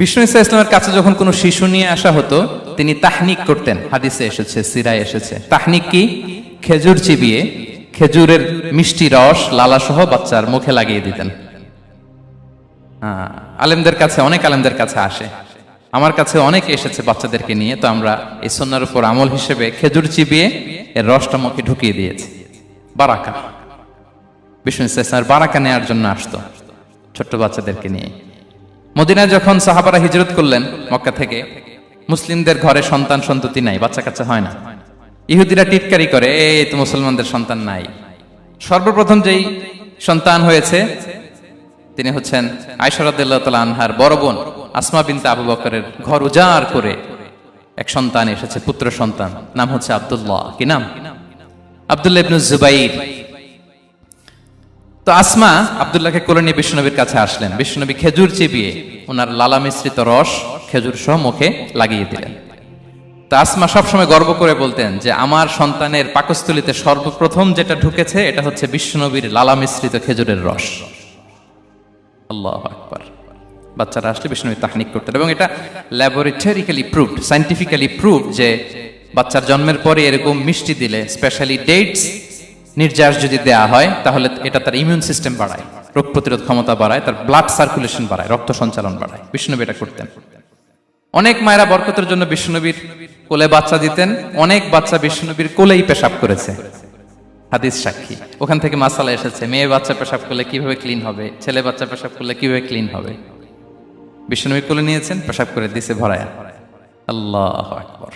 বিষ্ণু ইসা ইসলামের কাছে যখন কোনো শিশু নিয়ে আসা হতো তিনি তাহনিক করতেন। হাদিসে এসেছে, সিরায় এসেছে। তাহনিক কি? খেজুর চিবিয়ে খেজুরের মিষ্টি রস লালাসহ বাচ্চার মুখে লাগিয়ে দিতেন। আলেমদের কাছে, অনেক আলেমদের কাছে আসে, আমার কাছে অনেকে এসেছে বাচ্চাদেরকে নিয়ে। তো আমরা এই সুন্নাহর উপর আমল হিসেবে খেজুর চিবিয়ে এর রসটা মুখে ঢুকিয়ে দিয়েছি। বারাকা, বিষ্ণু ইসা ইসলামের বারাকা নেওয়ার জন্য আসতো ছোট্ট বাচ্চাদেরকে নিয়ে। মদিনায় যখন সাহাবারা হিজরত করলেন মক্কা থেকে, মুসলিমদের ঘরে সন্তান সন্ততি নাই, বাচ্চা কাচ্চা হয় না। ইহুদিরা টিটকারি করে, এই তো মুসলমানদের সন্তান নাই। সর্বপ্রথম যেই সন্তান হয়েছে তিনি হচ্ছেন আয়েশা রাদিয়াল্লাহু তাআলা আনহার বড় বোন আসমা বিনতে আবু বকরের ঘর উজাড় করে এক সন্তান এসেছে, পুত্র সন্তান, নাম হচ্ছে আব্দুল্লাহ। কি নাম? আব্দুল্লাহ ইবনে জুবাইর। তো আসমা আব্দুল্লাহকে কোলে নিয়ে বিশ্বনবীর কাছে আসলেন। বিশ্বনবী খেজুর চিবিয়ে ওনার লালা মিশ্রিত রস খেজুর সহ মুখে লাগিয়ে দিলেন। তো আসমা সবসময় গর্ব করে বলতেন যে আমার সন্তানের পাকস্থলীতে সর্বপ্রথম যেটা ঢুকেছে এটা হচ্ছে বিশ্বনবীর লালা মিশ্রিত খেজুরের রস। আল্লাহু আকবার। বাচ্চারা আসলে বিশ্বনবী তাহনিক করতেন, এবং এটা ল্যাবরেটরিক্যালি প্রুভড, সায়েন্টিফিক্যালি প্রুভড যে বাচ্চার জন্মের পরে এরকম মিষ্টি দিলে, স্পেশালি ডেটস নির্যাস যদি দেয়া হয়, তাহলে এটা তার ইমিউন সিস্টেম বাড়ায়, রোগ প্রতিরোধ ক্ষমতা বাড়ায়, তার ব্লাড সার্কুলেশন বাড়ায়, রক্ত সঞ্চালন বাড়ায়। বিষ্ণুনবী এটা করতেন। অনেক মায়েরা বরকতের জন্য বিষ্ণুনবীর কোলে বাচ্চা দিতেন। অনেক বাচ্চা বিষ্ণুনবীর কোলেই পেশাব করেছে, হাদিস সাক্ষী। ওখান থেকে মাসালা এসেছে, মেয়ে বাচ্চা পেশাব করলে কিভাবে ক্লিন হবে, ছেলে বাচ্চা পেশাব করলে কিভাবে ক্লিন হবে। বিষ্ণুনবী কোলে নিয়েছেন, পেশাব করে দিছে ভরায়া। আল্লাহু আকবার।